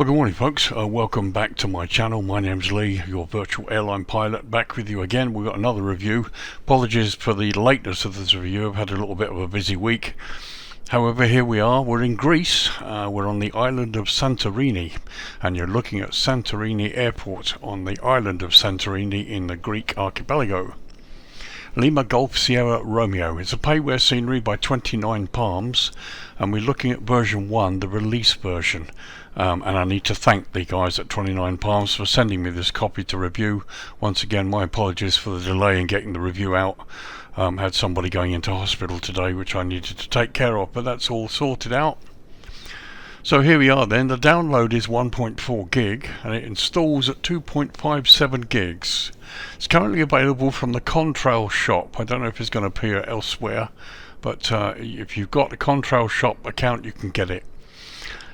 Well, good morning folks, welcome back to my channel. My name's Lee, your virtual airline pilot, back with you again. We've got another review. Apologies for the lateness of this review, I've had a little bit of a busy week. However, here we are, we're in Greece, we're on the island of Santorini, and you're looking at Santorini Airport on the island of Santorini in the Greek archipelago. Lima Golf Sierra Romeo. It's a payware scenery by 29PALMS, and we're looking at version 1, the release version. And I need to thank the guys at 29PALMS for sending me this copy to review. Once again, my apologies for the delay in getting the review out. Had somebody going into hospital today which I needed to take care of, but that's all sorted out. So here we are then. The download is 1.4 gig and it installs at 2.57 gigs. It's currently available from the Contrail shop. I don't know if it's going to appear elsewhere, but if you've got the Contrail shop account you can get it.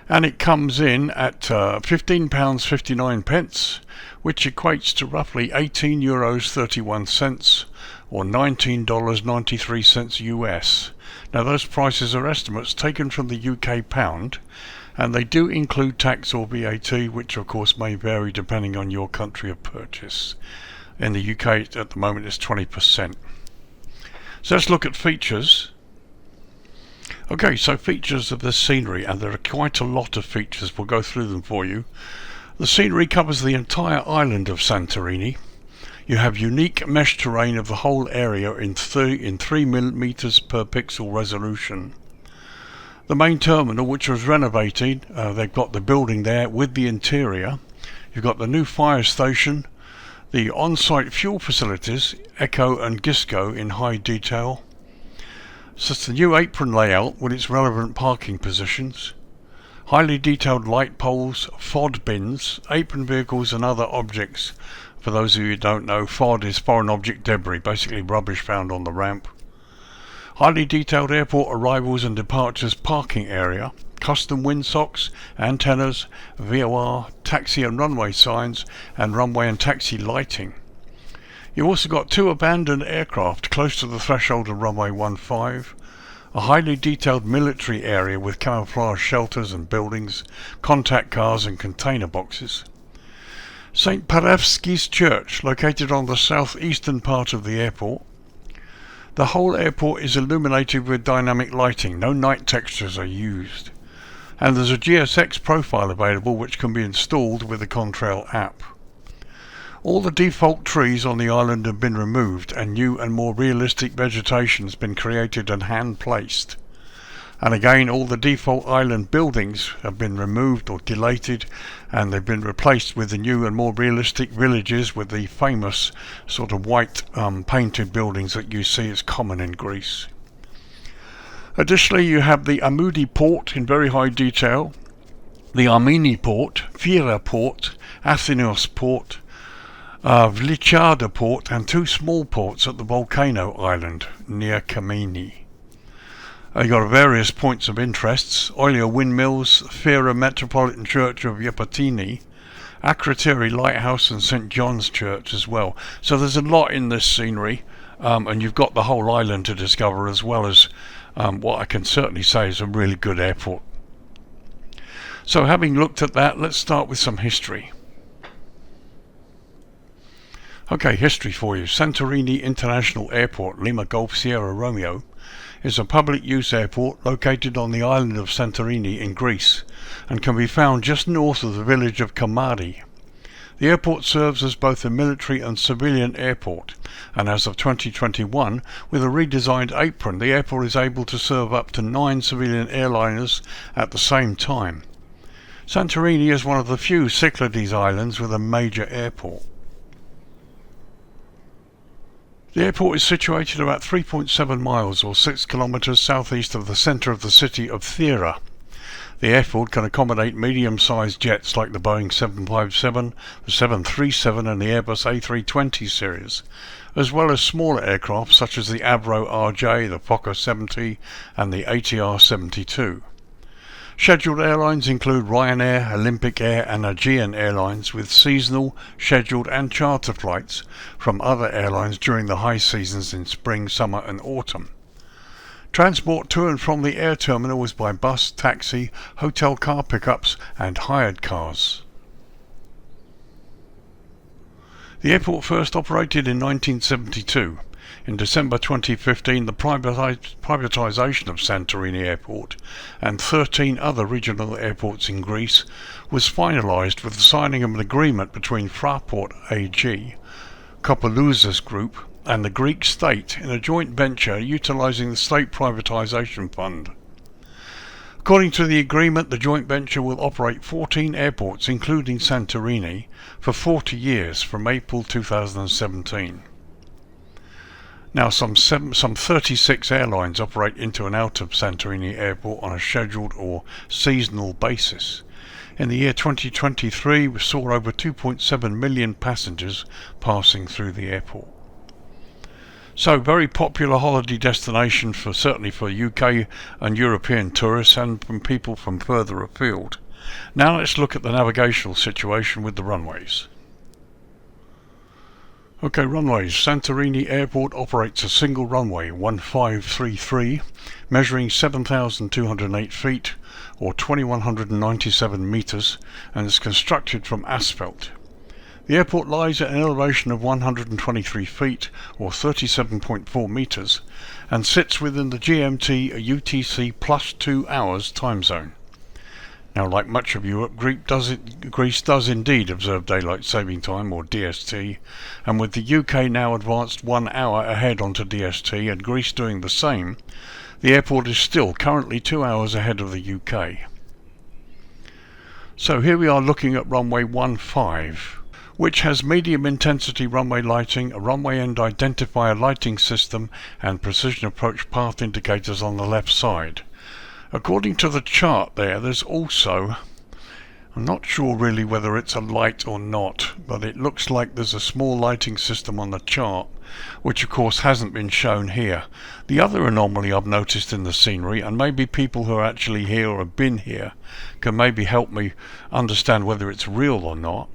And it comes in at £15.59, which equates to roughly €18.31 or $19.93 US. Now those prices are estimates taken from the UK pound, and they do include tax or VAT, which of course may vary depending on your country of purchase. In the UK at the moment it's 20%. So let's look at features. Okay, so features of this scenery, and there are quite a lot of features. We'll go through them for you. The scenery covers the entire island of Santorini. You have unique mesh terrain of the whole area in 3 millimeters per pixel resolution. The main terminal, which was renovated, they've got the building there with the interior. You've got the new fire station, the on-site fuel facilities, Echo and Gisco in high detail. So it's the new apron layout with its relevant parking positions, highly detailed light poles, FOD bins, apron vehicles and other objects. For those of you who don't know, FOD is foreign object debris, basically rubbish found on the ramp. Highly detailed airport arrivals and departures parking area, custom windsocks, antennas, VOR, taxi and runway signs, and runway and taxi lighting. You've also got 2 abandoned aircraft close to the threshold of runway 15, a highly detailed military area with camouflage shelters and buildings, contact cars and container boxes. St. Parevski's Church, located on the southeastern part of the airport. The whole airport is illuminated with dynamic lighting, no night textures are used. And there's a GSX profile available which can be installed with the Contrail app. All the default trees on the island have been removed and new and more realistic vegetation has been created and hand placed. And again, all the default island buildings have been removed or deleted, and they've been replaced with the new and more realistic villages with the famous sort of white painted buildings that you see is common in Greece. Additionally, you have the Amoudi port in very high detail, the Armeni port, Fira port, Athenos port, Vlichada port, and 2 small ports at the volcano island near Kameni. You've got various points of interests: Oilio windmills, Fira Metropolitan Church of Yapatini, Akrotiri Lighthouse and St. John's Church as well. So there's a lot in this scenery, and you've got the whole island to discover, as well as what I can certainly say is a really good airport. So having looked at that, let's start with some history. Okay, history for you. Santorini International Airport, Lima Golf Sierra Romeo, is a public use airport located on the island of Santorini in Greece and can be found just north of the village of Kamari. The airport serves as both a military and civilian airport, and as of 2021, with a redesigned apron, the airport is able to serve up to 9 civilian airliners at the same time. Santorini is one of the few Cyclades islands with a major airport. The airport is situated about 3.7 miles or 6 kilometres southeast of the centre of the city of Thera. The airport can accommodate medium-sized jets like the Boeing 757, the 737 and the Airbus A320 series, as well as smaller aircraft such as the Avro RJ, the Fokker 70 and the ATR 72. Scheduled airlines include Ryanair, Olympic Air and Aegean Airlines, with seasonal, scheduled and charter flights from other airlines during the high seasons in spring, summer and autumn. Transport to and from the air terminal is by bus, taxi, hotel car pickups and hired cars. The airport first operated in 1972. In December 2015, the privatisation of Santorini Airport and 13 other regional airports in Greece was finalised with the signing of an agreement between Fraport AG, Kopelouzas Group and the Greek state in a joint venture utilising the state privatisation fund. According to the agreement, the joint venture will operate 14 airports, including Santorini, for 40 years from April 2017. Now, some 36 airlines operate into and out of Santorini Airport on a scheduled or seasonal basis. In the year 2023, we saw over 2.7 million passengers passing through the airport. So, very popular holiday destination certainly for UK and European tourists and from people from further afield. Now let's look at the navigational situation with the runways. Okay, runways. Santorini Airport operates a single runway, 1533, measuring 7,208 feet or 2,197 metres, and is constructed from asphalt. The airport lies at an elevation of 123 feet or 37.4 metres and sits within the GMT UTC plus 2 hours time zone. Now, like much of Europe, Greece does indeed observe daylight saving time, or DST, and with the UK now advanced 1 hour ahead onto DST and Greece doing the same, the airport is still currently 2 hours ahead of the UK. So here we are looking at runway 15, which has medium intensity runway lighting, a runway end identifier lighting system and precision approach path indicators on the left side. According to the chart there's also, I'm not sure really whether it's a light or not, but it looks like there's a small lighting system on the chart, which of course hasn't been shown here. The other anomaly I've noticed in the scenery, and maybe people who are actually here or have been here can maybe help me understand whether it's real or not.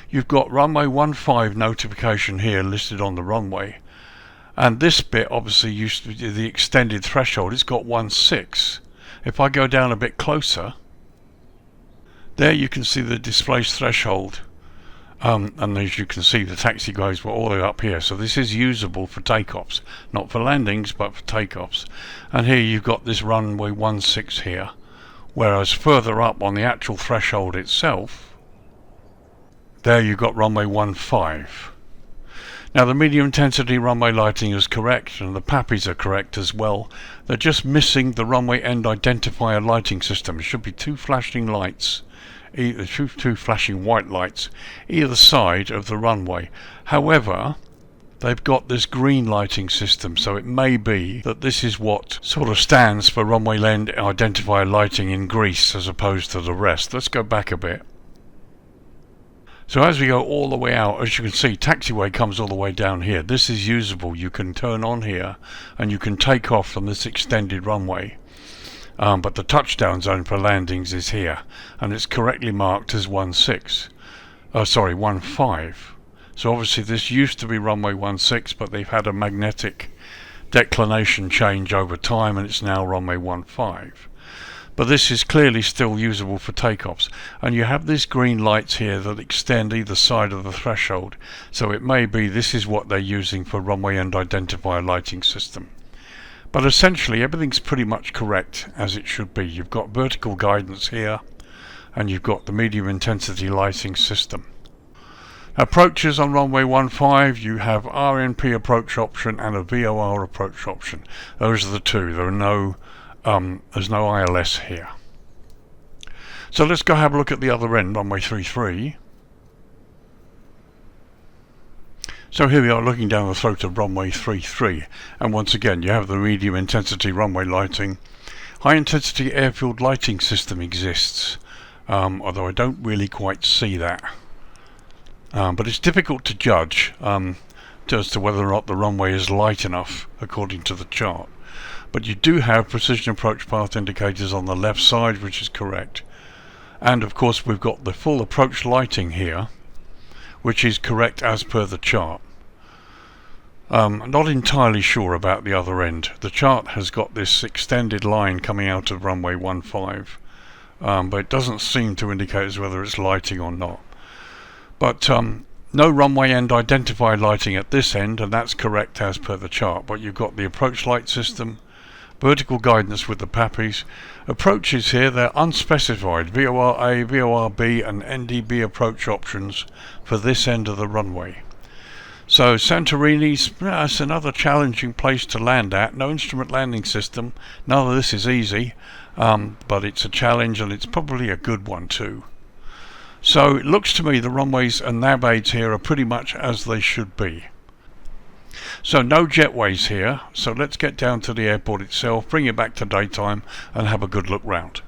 You've got runway 15 notification here listed on the runway, and this bit obviously used to be the extended threshold. It's got 16. If I go down a bit closer, there you can see the displaced threshold, and as you can see the taxiways were all the way up here, so this is usable for takeoffs, not for landings but for takeoffs. And here you've got this runway 16 here, whereas further up on the actual threshold itself, there you've got runway 15. Now the medium intensity runway lighting is correct and the PAPIs are correct as well. They're just missing the runway end identifier lighting system. It should be two flashing lights, two flashing white lights either side of the runway. However, they've got this green lighting system, so it may be that this is what sort of stands for runway end identifier lighting in Greece as opposed to the rest. Let's go back a bit. So as we go all the way out, as you can see, taxiway comes all the way down here. This is usable. You can turn on here and you can take off from this extended runway. But the touchdown zone for landings is here, and it's correctly marked as 15. So obviously this used to be runway 16, but they've had a magnetic declination change over time, and it's now runway 15. But this is clearly still usable for takeoffs, and you have these green lights here that extend either side of the threshold, so it may be this is what they're using for runway end identifier lighting system. But essentially everything's pretty much correct as it should be. You've got vertical guidance here, and you've got the medium intensity lighting system. Approaches on runway 15, you have RNP approach option and a VOR approach option. Those are the two. There's no ILS here. So let's go have a look at the other end, runway 33. So here we are looking down the throat of runway 33, and once again you have the medium intensity runway lighting. High intensity airfield lighting system exists, although I don't really quite see that. But it's difficult to judge as to whether or not the runway is light enough according to the chart. But you do have precision approach path indicators on the left side, which is correct. And of course we've got the full approach lighting here, which is correct as per the chart. Not entirely sure about the other end. The chart has got this extended line coming out of runway 15, but it doesn't seem to indicate as whether it's lighting or not. But no runway end identified lighting at this end, and that's correct as per the chart. But you've got the approach light system, vertical guidance with the PAPIs. Approaches here, they're unspecified, VOR-A, VOR-B and NDB approach options for this end of the runway. So Santorini's, it's another challenging place to land at. No instrument landing system. None of this is easy, but it's a challenge, and it's probably a good one too. So it looks to me the runways and nav aids here are pretty much as they should be. So no jetways here, so let's get down to the airport itself, bring it back to daytime and have a good look round.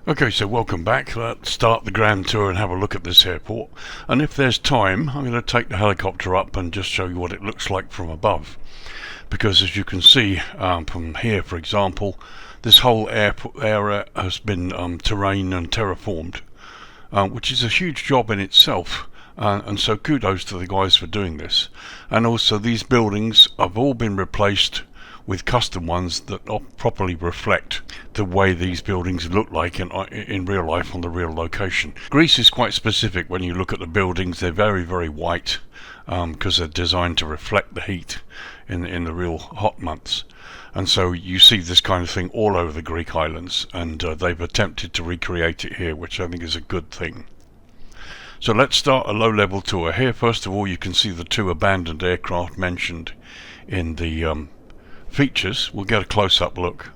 Okay, so welcome back. Let's start the grand tour and have a look at this airport. And if there's time, I'm going to take the helicopter up and just show you what it looks like from above. Because as you can see from here, for example, this whole airport area has been terrain and terraformed, which is a huge job in itself. And so kudos to the guys for doing this. And also these buildings have all been replaced with custom ones that properly reflect the way these buildings look like in real life on the real location. Greece is quite specific. When you look at the buildings, they're very, very white because they're designed to reflect the heat in the real hot months. And so you see this kind of thing all over the Greek islands, and they've attempted to recreate it here, which I think is a good thing. So let's start a low-level tour. Here, first of all, you can see the two abandoned aircraft mentioned in the features. We'll get a close-up look.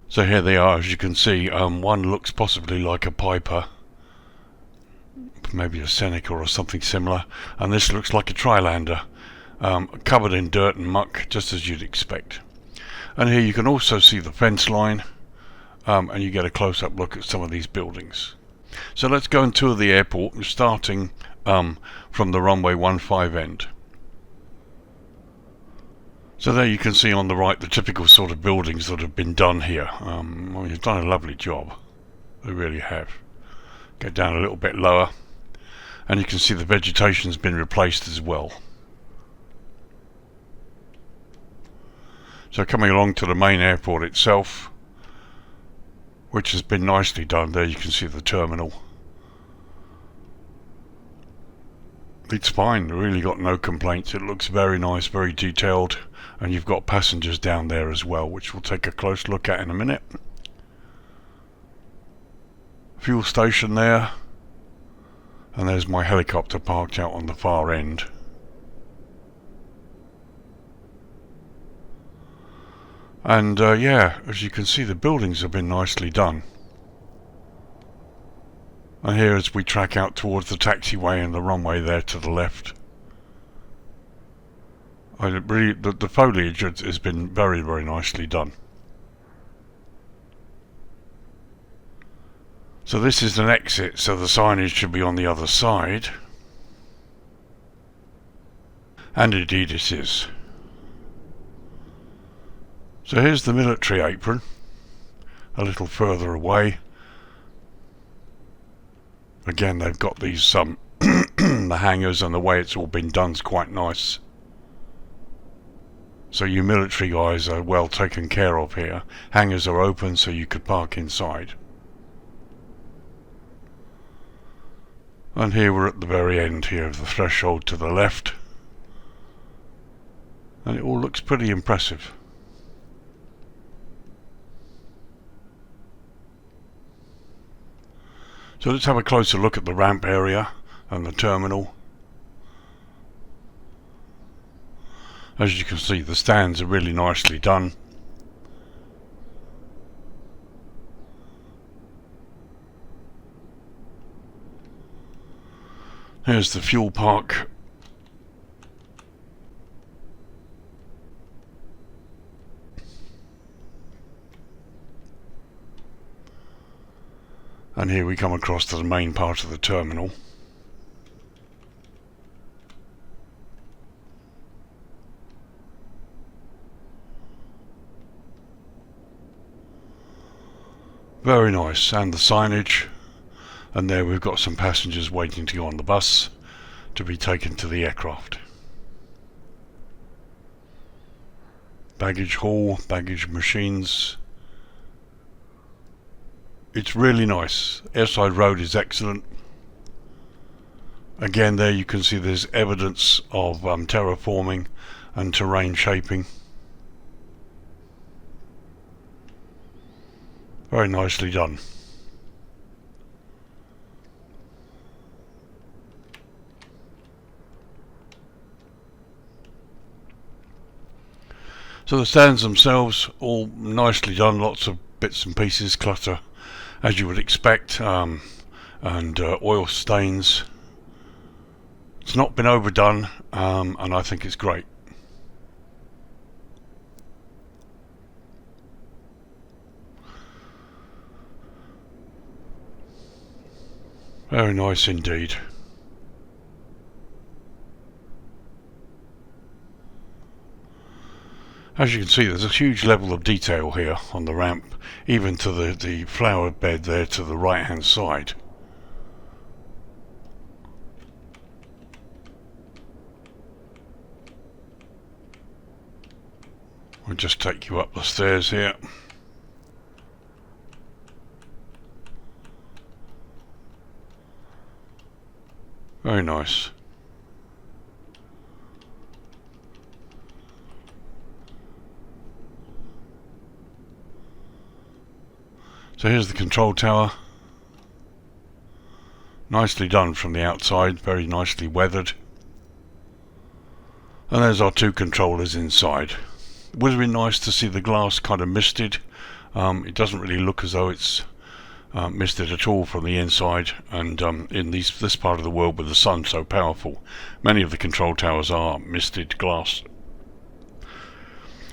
So here they are. As you can see, one looks possibly like a Piper, maybe a Seneca or something similar, and this looks like a Trilander, covered in dirt and muck, just as you'd expect. And here you can also see the fence line, and you get a close-up look at some of these buildings. So let's go and tour the airport, starting from the runway 15 end. So there you can see on the right the typical sort of buildings that have been done here. You've done a lovely job. They really have. Go down a little bit lower, and you can see the vegetation's been replaced as well. So coming along to the main airport itself, which has been nicely done. There you can see the terminal. It's fine, really got no complaints. It looks very nice, very detailed, and you've got passengers down there as well, which we'll take a close look at in a minute. Fuel station there, and there's my helicopter parked out on the far end. And yeah, as you can see, the buildings have been nicely done. And here as we track out towards the taxiway and the runway there to the left, the foliage has been very, very nicely done. So this is an exit, so the signage should be on the other side. And indeed it is. So here's the military apron, a little further away. Again, they've got these the hangars, and the way it's all been done is quite nice. So you military guys are well taken care of here. Hangars are open so you could park inside. And here we're at the very end here of the threshold to the left. And it all looks pretty impressive. So let's have a closer look at the ramp area and the terminal. As you can see, the stands are really nicely done. Here's the fuel park. And here we come across to the main part of the terminal. Very nice, and the signage. And there we've got some passengers waiting to go on the bus to be taken to the aircraft. Baggage hall, baggage machines. It's really nice. Airside road is excellent. Again, there you can see there's evidence of terraforming and terrain shaping. Very nicely done. So the stands themselves, all nicely done, lots of bits and pieces, clutter as you would expect, and oil stains. It's not been overdone, and I think it's great. Very nice indeed. As you can see, there's a huge level of detail here on the ramp, even to the flower bed there to the right hand side. We'll just take you up the stairs here. Very nice. So here's the control tower. Nicely done from the outside, very nicely weathered. And there's our two controllers inside. It would have been nice to see the glass kind of misted. It doesn't really look as though it's misted at all from the inside, and in this part of the world with the sun so powerful, many of the control towers are misted glass.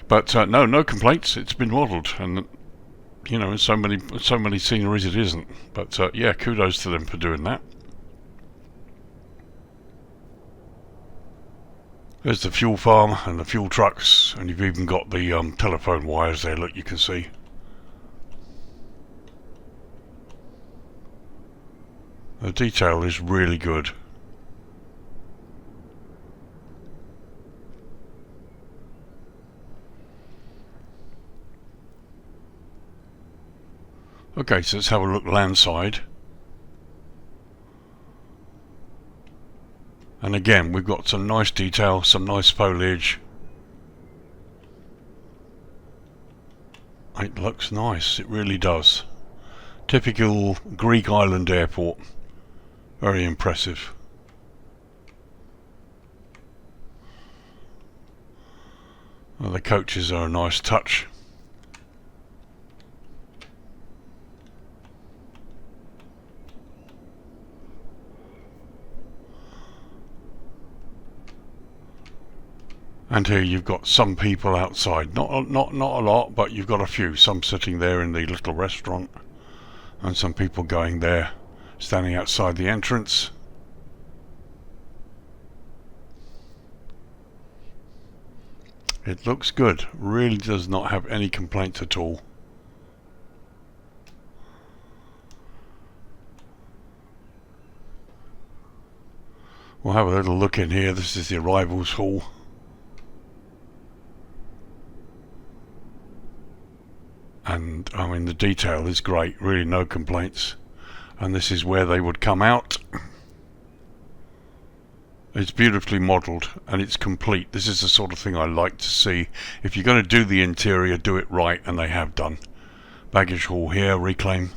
But no complaints. It's been modelled, and you know, in so many sceneries it isn't. But yeah, kudos to them for doing that. There's the fuel farm and the fuel trucks, and you've even got the telephone wires there, look, you can see. The detail is really good. Okay, so let's have a look landside. And again, we've got some nice detail, some nice foliage. It looks nice, it really does. Typical Greek Island Airport. Very impressive. Well, the coaches are a nice touch. And here you've got some people outside, not a lot, but you've got a few. Some sitting there in the little restaurant, and some people going there, standing outside the entrance. It looks good, really does not have any complaints at all. We'll have a little look in here. This is the arrivals hall. And I mean, the detail is great, really no complaints. And this is where they would come out. It's beautifully modelled and it's complete. This is the sort of thing I like to see. If you're going to do the interior, do it right, and they have done. Baggage hall here, reclaim,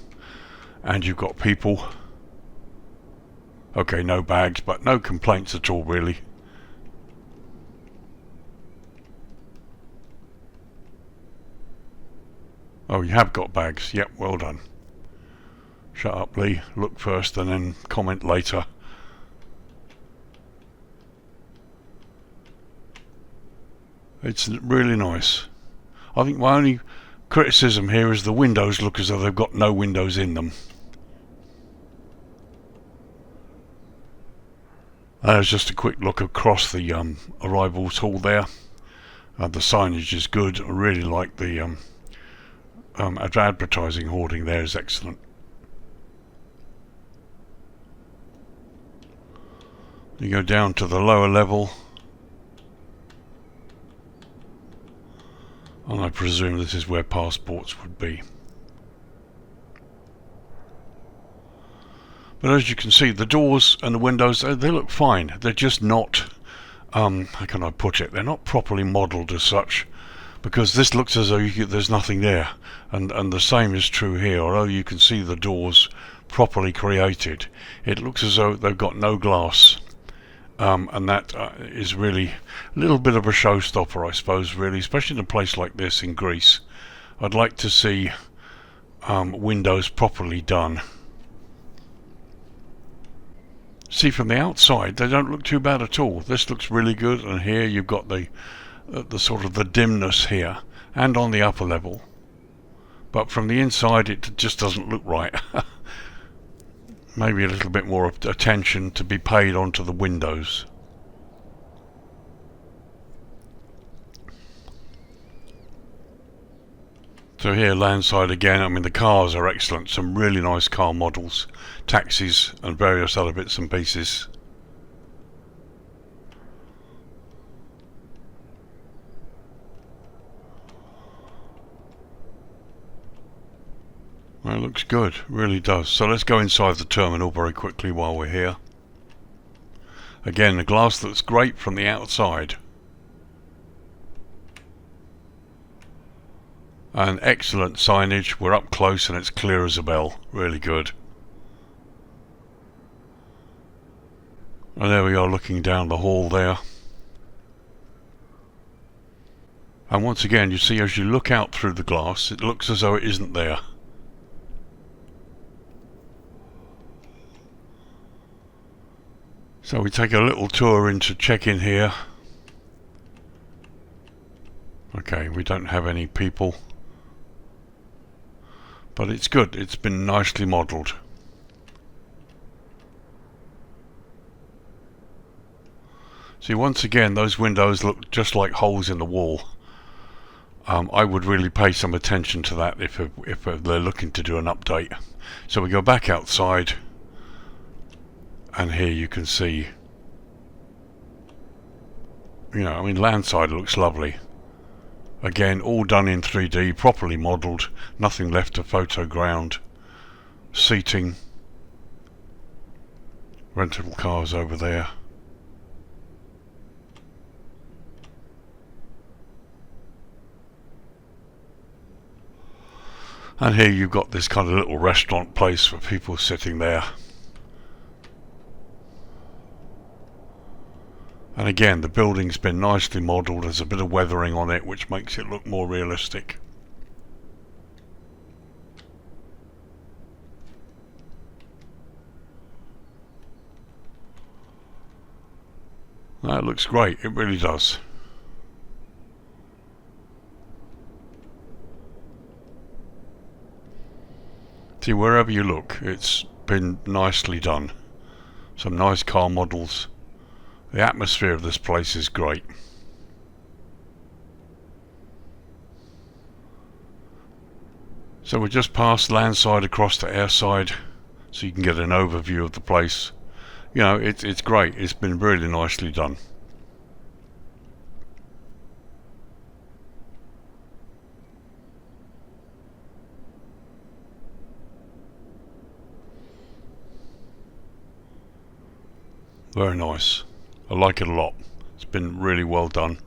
and you've got people. Okay, no bags, but no complaints at all, really. Oh, you have got bags. Yep, well done. Shut up, Lee. Look first and then comment later. It's really nice. I think my only criticism here is the windows look as though they've got no windows in them. There's just a quick look across the arrivals hall there. The signage is good. I really like the advertising hoarding there is excellent. You go down to the lower level, and I presume this is where passports would be. But as you can see, the doors and the windows, they look fine. They're just not, how can I put it, they're not properly modelled as such, because this looks as though there's nothing there. And the same is true here. Although you can see the doors properly created, it looks as though they've got no glass. And that is really a little bit of a showstopper, I suppose, really, especially in a place like this in Greece. I'd like to see windows properly done. See, from the outside they don't look too bad at all. This looks really good, and here you've got the sort of the dimness here and on the upper level, but from the inside it just doesn't look right. Maybe a little bit more attention to be paid onto the windows. So here, landside again. I mean, the cars are excellent. Some really nice car models, taxis and various other bits and pieces. Well, it looks good, really does. So let's go inside the terminal very quickly while we're here. Again, the glass looks great from the outside. And excellent signage. We're up close and it's clear as a bell. Really good. And there we are, looking down the hall there. And once again, you see, as you look out through the glass, it looks as though it isn't there. So we take a little tour into check-in here. Okay, we don't have any people, but it's good. It's been nicely modelled. See, once again, those windows look just like holes in the wall. I would really pay some attention to that if they're looking to do an update. So we go back outside, and here you can see, you know, I mean, landside looks lovely. Again, all done in 3D, properly modelled, nothing left to photoground. Seating, rental cars over there. And here you've got this kind of little restaurant place for people sitting there. And again, the building's been nicely modelled. There's a bit of weathering on it, which makes it look more realistic. That looks great, it really does. See, wherever you look, it's been nicely done. Some nice car models. The atmosphere of this place is great. So we're just past landside across to airside, so you can get an overview of the place. You know, it's great. It's been really nicely done. Very nice. I like it a lot. It's been really well done.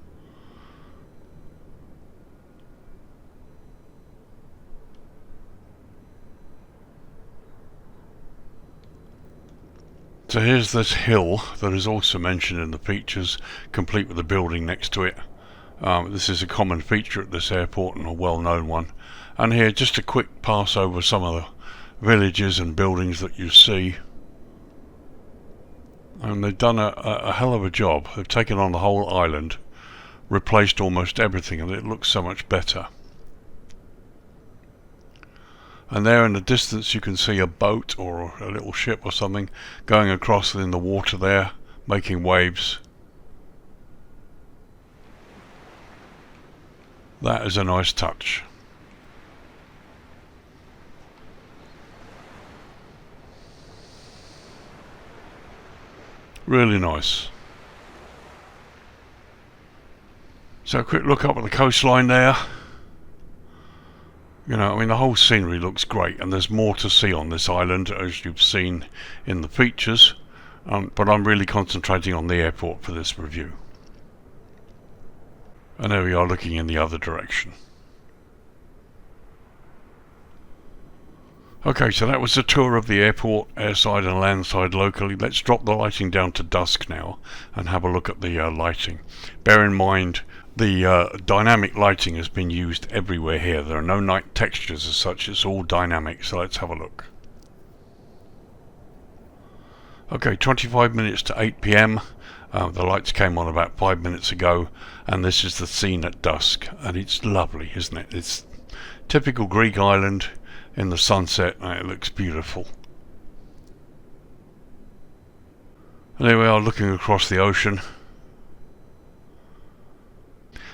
So here's this hill that is also mentioned in the features, complete with the building next to it. This is a common feature at this airport and a well-known one. And here, just a quick pass over some of the villages and buildings that you see. And they've done a hell of a job. They've taken on the whole island, replaced almost everything, and it looks so much better. And there in the distance you can see a boat or a little ship or something going across in the water there, making waves. That is a nice touch. Really nice. So a quick look up at the coastline there. You know, I mean, the whole scenery looks great, and there's more to see on this island, as you've seen in the features, but I'm really concentrating on the airport for this review. And there we are, looking in the other direction. Okay, so that was a tour of the airport, airside and landside locally. Let's drop the lighting down to dusk now and have a look at the lighting. Bear in mind, the dynamic lighting has been used everywhere here. There are no night textures as such, it's all dynamic, so let's have a look. Okay, 25 minutes to 8 PM. The lights came on about 5 minutes ago, and this is the scene at dusk, and it's lovely, isn't it? It's typical Greek island in the sunset, and it looks beautiful. And there we are, looking across the ocean,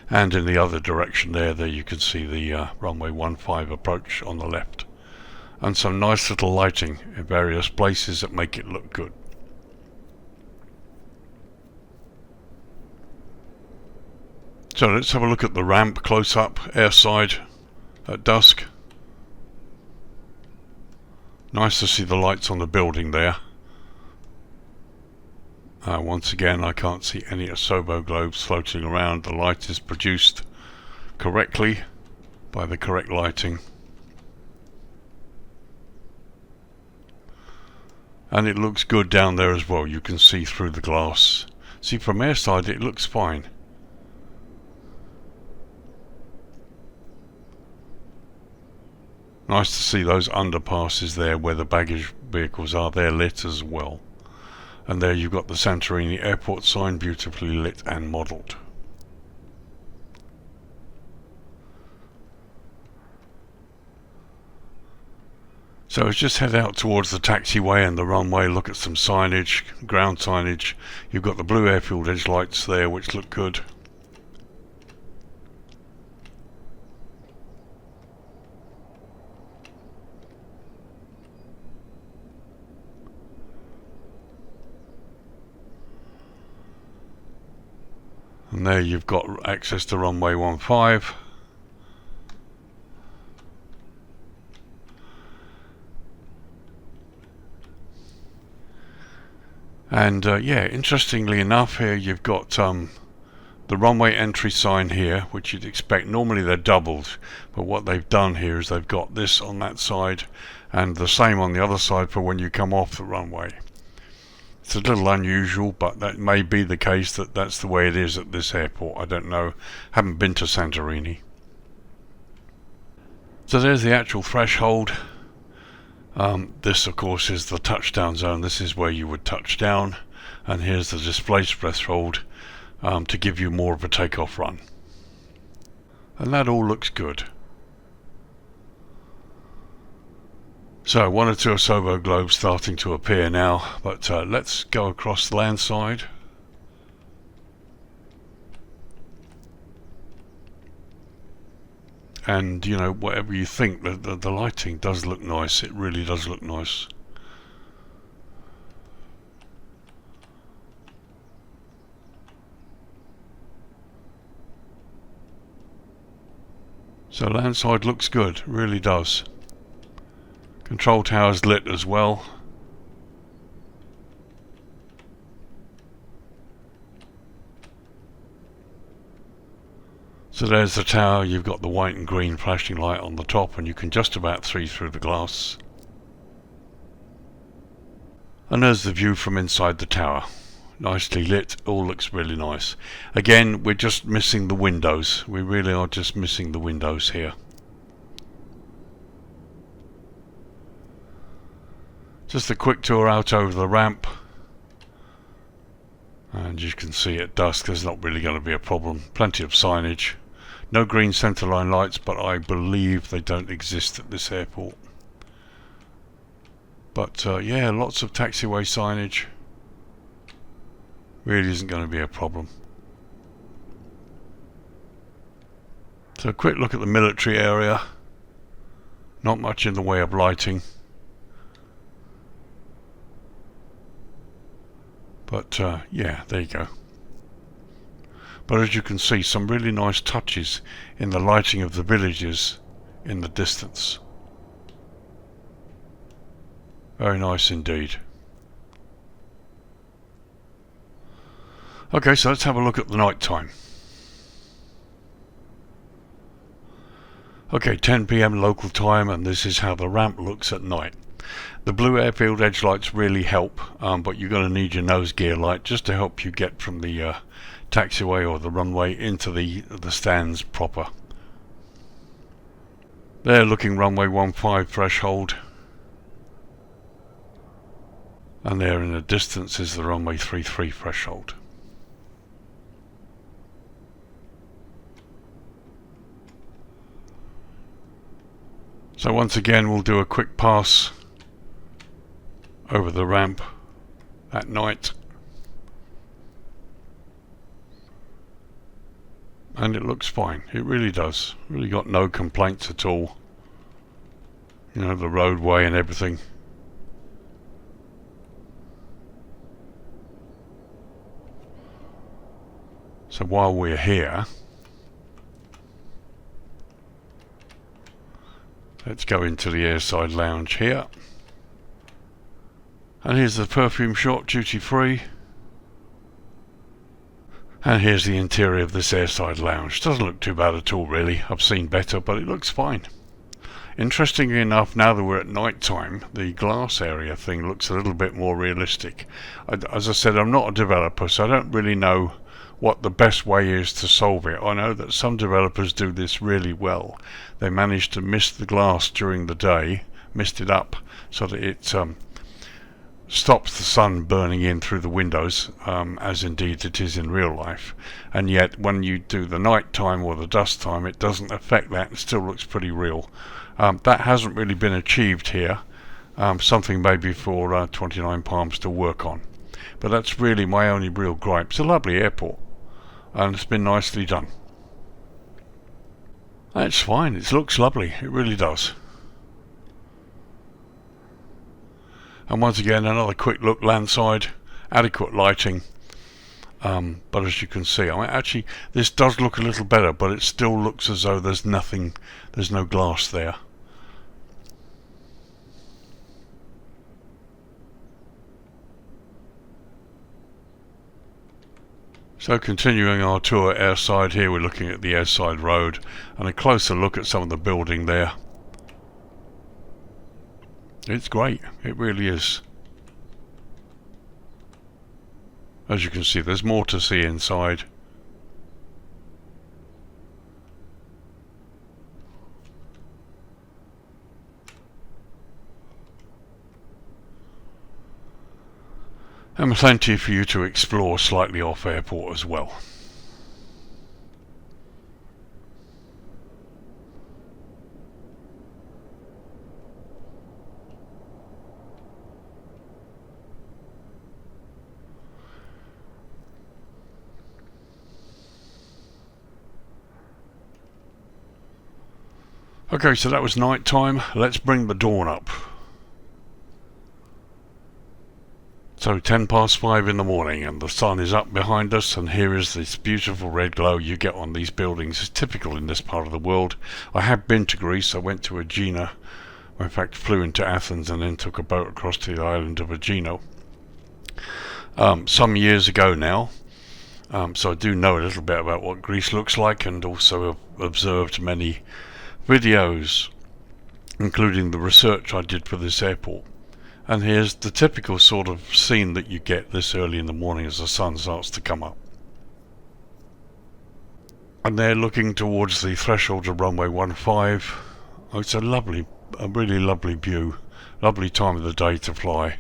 and in the other direction there you can see the runway 15 approach on the left, and some nice little lighting in various places that make it look good. So let's have a look at the ramp close up, airside at dusk. Nice to see the lights on the building there. Once again, I can't see any asobo globes floating around. The light is produced correctly by the correct lighting. And it looks good down there as well. You can see through the glass. See, from airside it looks fine. Nice to see those underpasses there where the baggage vehicles are. They're lit as well. And there you've got the Santorini airport sign, beautifully lit and modelled. So let's just head out towards the taxiway and the runway, look at some signage, ground signage. You've got the blue airfield edge lights there which look good. And there you've got access to runway 15. And yeah, interestingly enough, here you've got the runway entry sign here, which you'd expect. Normally they're doubled, but what they've done here is they've got this on that side and the same on the other side for when you come off the runway. It's a little unusual, but that may be the case that that's the way it is at this airport. I don't know, haven't been to Santorini. So there's the actual threshold. This of course is the touchdown zone. This is where you would touch down, and here's the displaced threshold to give you more of a takeoff run. And that all looks good. So one or two asobo globes starting to appear now, but let's go across the land side. And you know, whatever you think, the lighting does look nice. It really does look nice. So landside looks good, really does. Control tower's lit as well. So there's the tower. You've got the white and green flashing light on the top, and you can just about see through the glass. And there's the view from inside the tower. Nicely lit, all looks really nice. Again, we're just missing the windows. We really are just missing the windows here. Just a quick tour out over the ramp, and you can see at dusk there's not really going to be a problem. Plenty of signage. No green centerline lights, but I believe they don't exist at this airport. But yeah, lots of taxiway signage. Really isn't going to be a problem. So a quick look at the military area. Not much in the way of lighting. But yeah, there you go. But as you can see, some really nice touches in the lighting of the villages in the distance. Very nice indeed. Okay, so let's have a look at the night time. Okay, 10 PM local time, and this is how the ramp looks at night. The blue airfield edge lights really help, but you're going to need your nose gear light just to help you get from the taxiway or the runway into the stands proper. They're looking runway 15 threshold, and there in the distance is the runway 33 threshold. So once again we'll do a quick pass over the ramp at night, and it looks fine. It really does. Really got no complaints at all. You know, the roadway and everything. So while we're here, let's go into the airside lounge here. And here's the perfume shop, duty free. And here's the interior of this airside lounge. Doesn't look too bad at all really. I've seen better, but it looks fine. Interestingly enough, now that we're at night time, the glass area thing looks a little bit more realistic. As I said, I'm not a developer, so I don't really know what the best way is to solve it. I know that some developers do this really well. They manage to mist the glass during the day, mist it up so that it stops the sun burning in through the windows, as indeed it is in real life, and yet when you do the night time or the dusk time it doesn't affect that. It still looks pretty real. That hasn't really been achieved here. Something maybe for 29 Palms to work on, but that's really my only real gripe. It's a lovely airport and it's been nicely done. It's fine, it looks lovely, it really does. And once again, another quick look landside, adequate lighting, but as you can see, I mean, actually this does look a little better, but it still looks as though there's no glass there. So continuing our tour airside, here we're looking at the airside road and a closer look at some of the building there. It's great, it really is. As you can see, there's more to see inside. And plenty for you to explore slightly off airport as well. Okay, so that was night time. Let's bring the dawn up. So 5:10 in the morning and the sun is up behind us, and here is this beautiful red glow you get on these buildings. It's typical in this part of the world. I have been to Greece. I went to Aegina. I in fact flew into Athens and then took a boat across to the island of Aegina some years ago now. So I do know a little bit about what Greece looks like, and also have observed many videos, including the research I did for this airport. And here's the typical sort of scene that you get this early in the morning as the sun starts to come up. And they're looking towards the threshold of runway 15. Oh, it's a really lovely view, lovely time of the day to fly.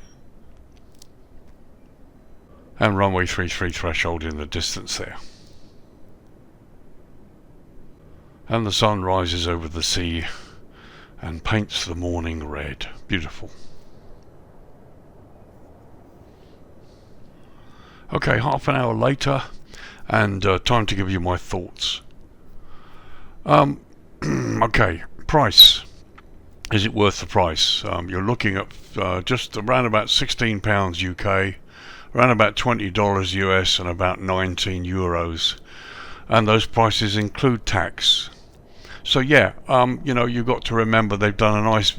And runway 33 threshold in the distance there. And the sun rises over the sea and paints the morning red. Beautiful. Okay, half an hour later, and time to give you my thoughts. Okay, price. Is it worth the price? You're looking at just around about £16 UK around about $20 US and about 19 euros, and those prices include tax. So yeah, you know, you've got to remember they've done a nice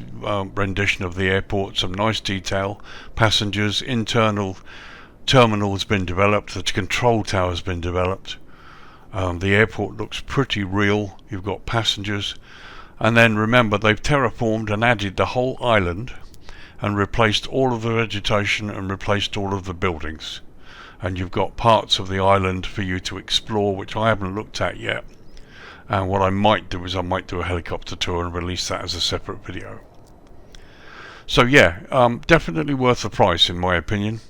rendition of the airport, some nice detail, passengers, internal terminal has been developed, the control tower has been developed, the airport looks pretty real, you've got passengers, and then remember they've terraformed and added the whole island and replaced all of the vegetation and replaced all of the buildings, and you've got parts of the island for you to explore which I haven't looked at yet. And what I might do is I might do a helicopter tour and release that as a separate video. So yeah, definitely worth the price in my opinion.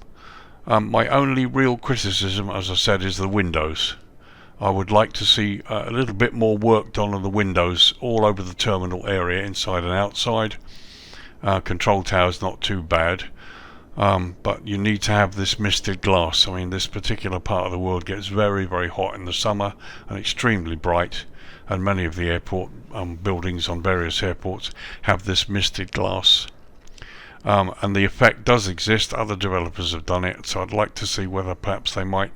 My only real criticism, as I said, is the windows. I would like to see a little bit more work done on the windows all over the terminal area, inside and outside. Control tower's not too bad, but you need to have this misted glass. I mean, this particular part of the world gets very, very hot in the summer and extremely bright. And many of the airport buildings on various airports have this misted glass, and the effect does exist. Other developers have done it, so I'd like to see whether perhaps they might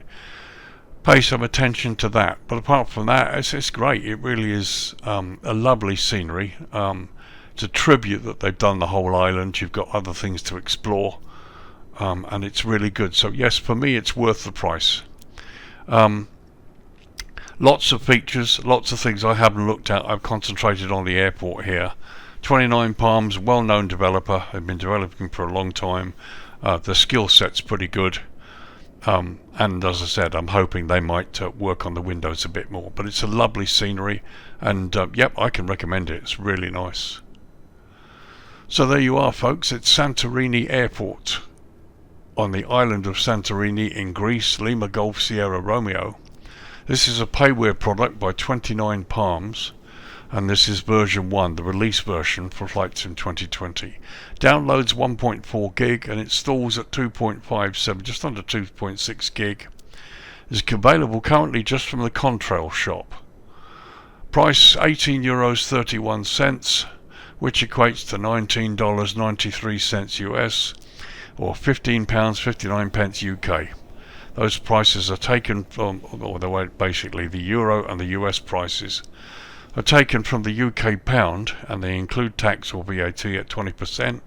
pay some attention to that. But apart from that, it's great. It really is a lovely scenery. It's a tribute that they've done the whole island. You've got other things to explore, and it's really good. So yes, for me it's worth the price. Lots of features, lots of things I haven't looked at. I've concentrated on the airport here. 29PALMS, well-known developer. They've been developing for a long time. The skill set's pretty good. And as I said, I'm hoping they might work on the windows a bit more. But it's a lovely scenery, and yep, I can recommend it. It's really nice. So there you are, folks. It's Santorini Airport on the island of Santorini in Greece, Lima Golf Sierra Romeo. This is a payware product by 29PALMS, and this is version 1, the release version for Flight Sim 2020. Downloads 1.4 gig and it stalls at 2.57, just under 2.6 gig. It's available currently just from the Contrail shop. Price €18.31, which equates to $19.93 US, or £15.59 UK. Those prices are taken from, or basically the euro and the US prices are taken from the UK pound, and they include tax or VAT at 20%,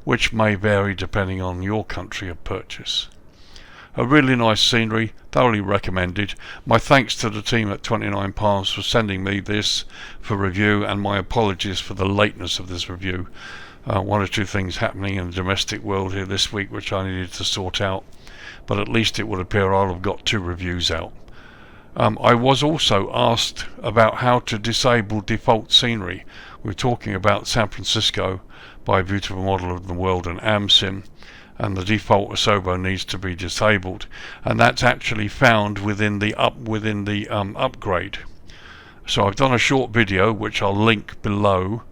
which may vary depending on your country of purchase. A really nice scenery, thoroughly recommended. My thanks to the team at 29PALMS for sending me this for review, and my apologies for the lateness of this review. One or two things happening in the domestic world here this week which I needed to sort out. But at least it would appear I'll have got 2 reviews out. I was also asked about how to disable default scenery. We're talking about San Francisco by Beautiful Model of the World and AMSIM, and the default Asobo needs to be disabled, and that's actually found within the upgrade. So I've done a short video which I'll link below.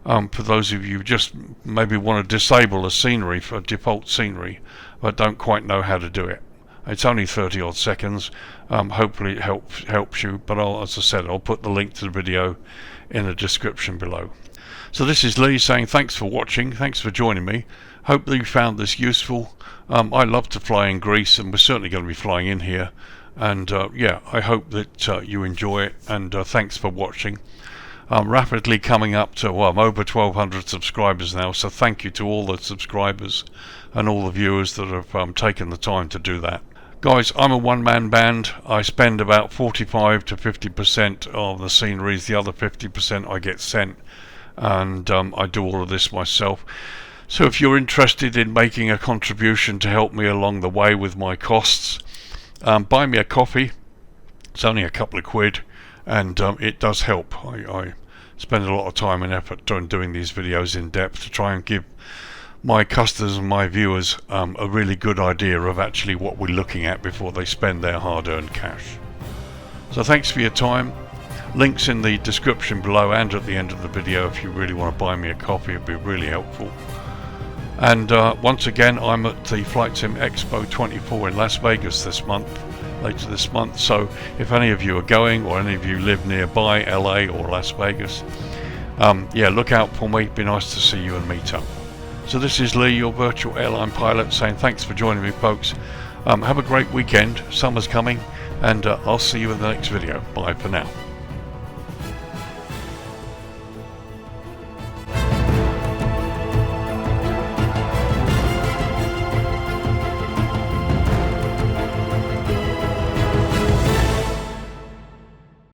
For those of you who just maybe want to disable a scenery for default scenery but don't quite know how to do it. It's only 30 odd seconds. Hopefully it helps you, but as I said, I'll put the link to the video in the description below. So this is Lee saying thanks for watching, thanks for joining me. Hope that you found this useful. I love to fly in Greece, and we're certainly going to be flying in here, and yeah, I hope that you enjoy it, and thanks for watching. I'm rapidly coming up to, well, I'm over 1,200 subscribers now, so thank you to all the subscribers and all the viewers that have taken the time to do that. Guys, I'm a one-man band. I spend about 45 to 50% of the sceneries. The other 50% I get sent, and I do all of this myself. So if you're interested in making a contribution to help me along the way with my costs, buy me a coffee. It's only a couple of quid, and it does help. I spend a lot of time and effort doing these videos in depth to try and give my customers and my viewers a really good idea of actually what we're looking at before they spend their hard-earned cash. So thanks for your time. Links in the description below and at the end of the video if you really want to buy me a coffee. It'd be really helpful. And once again, I'm at the Flight Sim Expo 24 in Las Vegas later this month, so if any of you are going, or any of you live nearby LA or Las Vegas, yeah, look out for me. It'd be nice to see you and meet up. So this is Lee, your virtual airline pilot, saying thanks for joining me, folks. Have a great weekend. Summer's coming, and I'll see you in the next video. Bye for now.